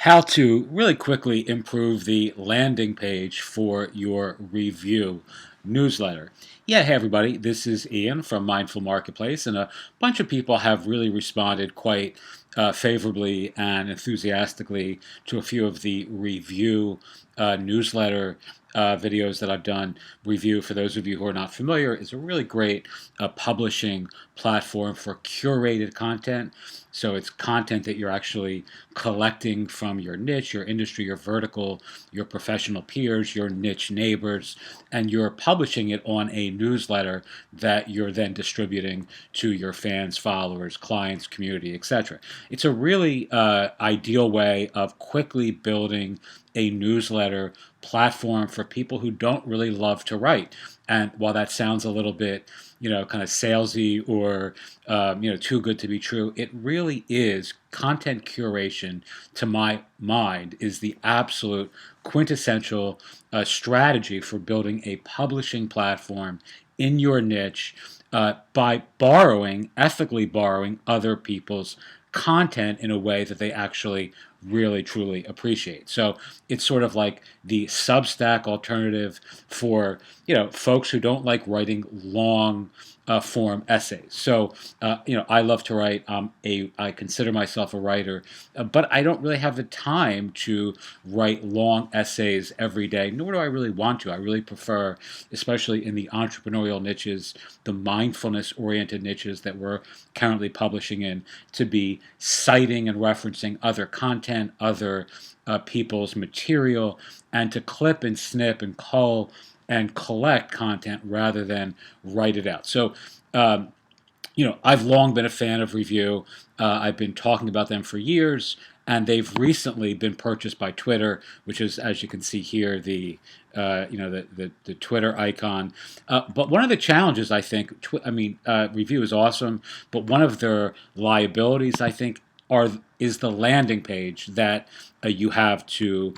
How to really quickly improve the landing page for your review newsletter. Yeah, hey everybody, this is Ian from Mindful Marketplace, and a bunch of people have really responded quite favorably and enthusiastically to a few of the review newsletter videos that I've done. Revue, for those of you who are not familiar, is a really great publishing platform for curated content. So it's content that you're actually collecting from your niche, your industry, your vertical, your professional peers, your niche neighbors, and you're publishing it on a newsletter that you're then distributing to your fans, followers, clients, community, etc. It's a really ideal way of quickly building a newsletter platform for people who don't really love to write. And while that sounds a little bit, kind of salesy or, too good to be true, it really is. Content curation, to my mind, is the absolute quintessential strategy for building a publishing platform in your niche by ethically borrowing other people's content in a way that they actually really truly appreciate. So it's sort of like the Substack alternative for folks who don't like writing long form essays. So I love to write. I consider myself a writer, but I don't really have the time to write long essays every day. Nor do I really want to. I really prefer, especially in the entrepreneurial niches, the mindfulness oriented niches that we're currently publishing in, to be citing and referencing other content, other people's material, and to clip and snip and cull and collect content rather than write it out. So, I've long been a fan of Revue. I've been talking about them for years, and they've recently been purchased by Twitter, which is, as you can see here, the Twitter icon. But one of the challenges, I think, Revue is awesome, but one of their liabilities, I think, is the landing page that you have to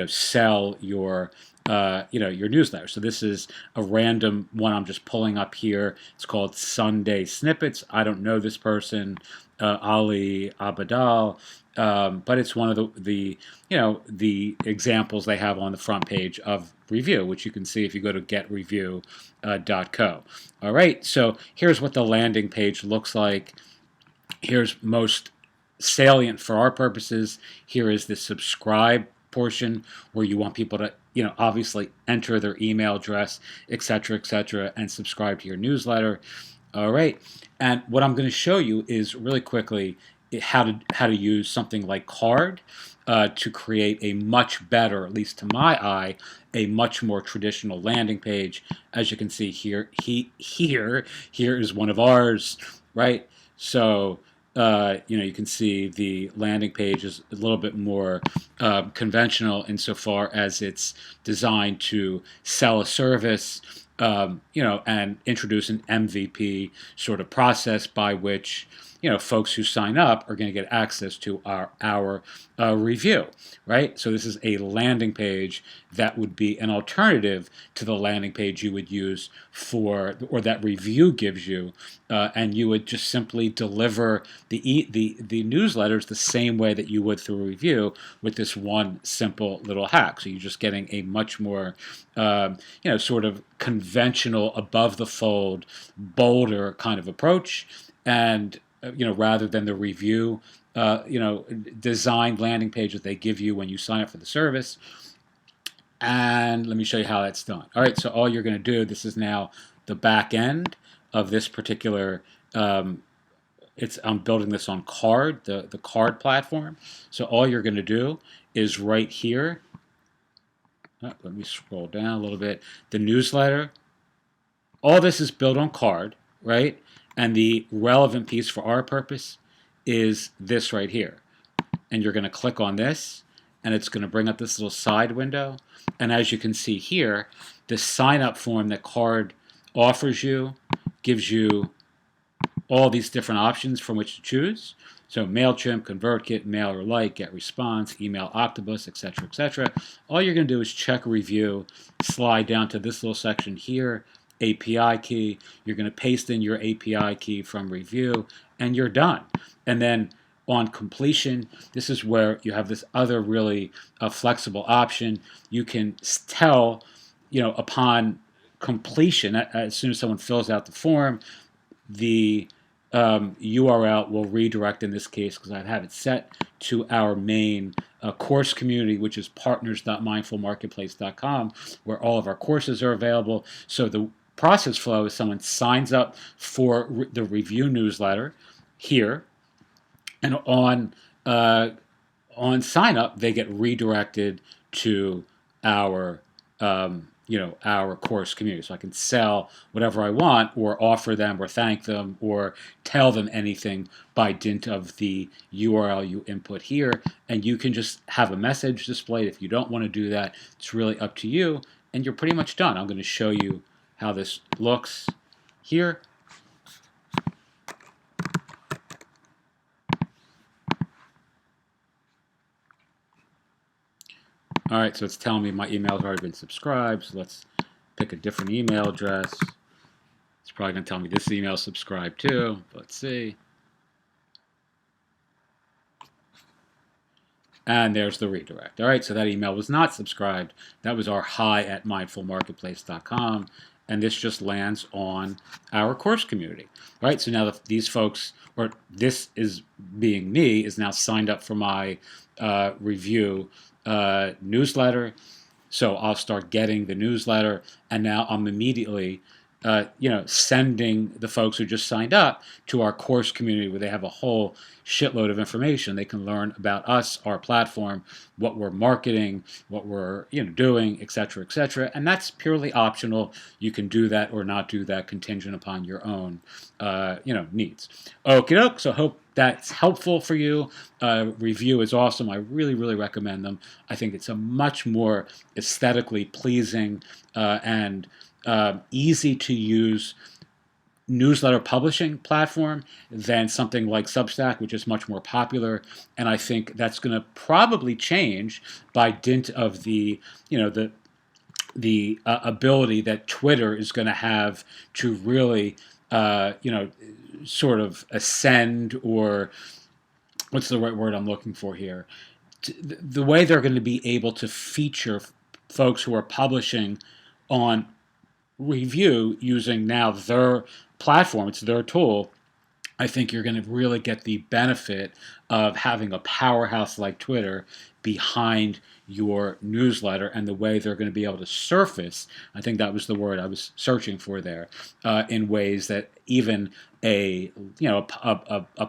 sell your newsletter. So this is a random one I'm just pulling up here. It's called Sunday Snippets. I don't know this person, Ali Abadal, but it's one of the examples they have on the front page of Revue, which you can see if you go to getrevue.co. All right, so here's what the landing page looks like. Here's most salient for our purposes. Here is the subscribe portion where you want people to obviously enter their email address, etc., and subscribe to your newsletter. All right, and what I'm going to show you is really quickly how to use something like Card to create a much better, at least to my eye, a much more traditional landing page. As you can see here, here is one of ours, right? So you can see the landing page is a little bit more conventional insofar as it's designed to sell a service, and introduce an MVP sort of process by which folks who sign up are going to get access to our review, right? So this is a landing page that would be an alternative to the landing page you would use or that Revue gives you, and you would just simply deliver the newsletters the same way that you would through Revue with this one simple little hack. So you're just getting a much more sort of conventional, above the fold, bolder kind of approach, and rather than the Revue, designed landing page that they give you when you sign up for the service. And let me show you how that's done. All right, so all you're going to do, this is now the back end of this particular. I'm building this on Card, the Card platform. So all you're going to do is right here. Let me scroll down a little bit. The newsletter. All this is built on Card, right? And the relevant piece for our purpose is this right here. And you're going to click on this, and it's going to bring up this little side window. And as you can see here, the sign-up form that Card offers you gives you all these different options from which to choose. So MailChimp, ConvertKit, MailerLite, GetResponse, Email Octopus, etc. All you're going to do is check Revue, slide down to this little section here, API key. You're going to paste in your API key from Revue, and you're done. And then On completion, this is where you have this other really flexible option. You can tell, upon completion, as soon as someone fills out the form, the URL will redirect in this case because I have it set to our main course community, which is partners.mindfulmarketplace.com, where all of our courses are available. So the process flow is someone signs up for the Revue newsletter here, and on sign up, they get redirected to our our course community. So I can sell whatever I want, or offer them, or thank them, or tell them anything by dint of the URL you input here. And you can just have a message displayed. If you don't want to do that, it's really up to you, and you're pretty much done. I'm going to show you how this looks here. All right, so it's telling me my email has already been subscribed. So let's pick a different email address. It's probably going to tell me this email is subscribed too. Let's see. And there's the redirect. All right, so that email was not subscribed. That was our hi@mindfulmarketplace.com. And this just lands on our course community. All right, so now these folks, or this is being me, is now signed up for my Revue newsletter. So I'll start getting the newsletter, and now I'm immediately, sending the folks who just signed up to our course community, where they have a whole shitload of information. They can learn about us, our platform, what we're marketing, what we're doing, etc., etc. And that's purely optional. You can do that or not do that, contingent upon your own, needs. Okie doke. So hope that's helpful for you. Revue is awesome. I really, really recommend them. I think it's a much more aesthetically pleasing and easy to use newsletter publishing platform than something like Substack, which is much more popular. And I think that's going to probably change by dint of the ability that Twitter is going to have to really sort of ascend, or what's the right word I'm looking for here? The way they're going to be able to feature folks who are publishing on Revue using now their platform, it's their tool. I think you're going to really get the benefit of having a powerhouse like Twitter behind your newsletter, and the way they're going to be able to surface, I think that was the word I was searching for there, in ways that even a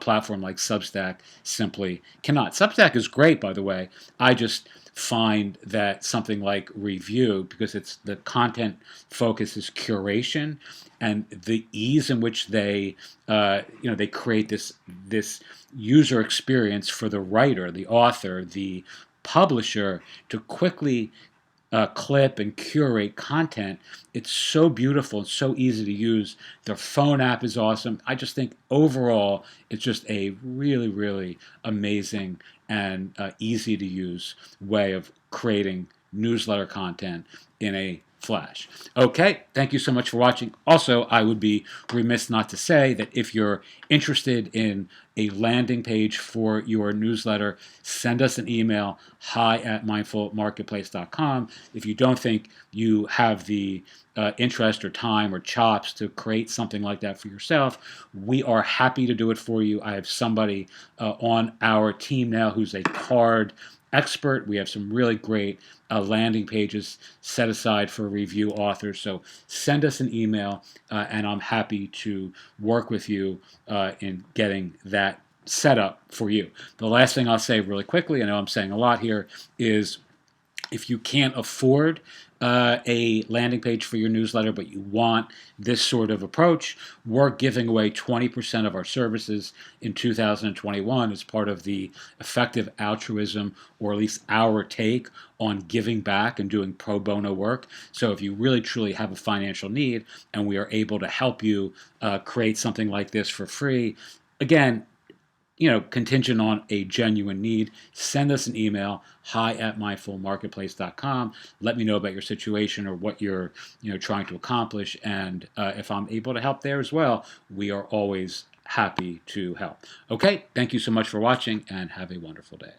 platform like Substack simply cannot. Substack is great, by the way. I just find that something like Revue, because it's the content focus is curation, and the ease in which they they create this user experience for the writer, the author, the publisher to quickly clip and curate content. It's so beautiful and so easy to use. Their phone app is awesome. I just think overall it's just a really, really amazing and easy to use way of creating newsletter content in a flash. Okay, thank you so much for watching. Also, I would be remiss not to say that if you're interested in a landing page for your newsletter, send us an email, hi@mindfulmarketplace.com. If you don't think you have the interest or time or chops to create something like that for yourself, we are happy to do it for you. I have somebody on our team now who's a card expert. We have some really great landing pages set aside for Revue authors. So send us an email, and I'm happy to work with you in getting that set up for you. The last thing I'll say really quickly, I know I'm saying a lot here, is if you can't afford a landing page for your newsletter, but you want this sort of approach, we're giving away 20% of our services in 2021 as part of the effective altruism, or at least our take on giving back and doing pro bono work. So if you really truly have a financial need and we are able to help you create something like this for free, again, contingent on a genuine need, send us an email, hi@mindfulmarketplace.com. Let me know about your situation or what you're, trying to accomplish. And if I'm able to help there as well, we are always happy to help. Okay, thank you so much for watching and have a wonderful day.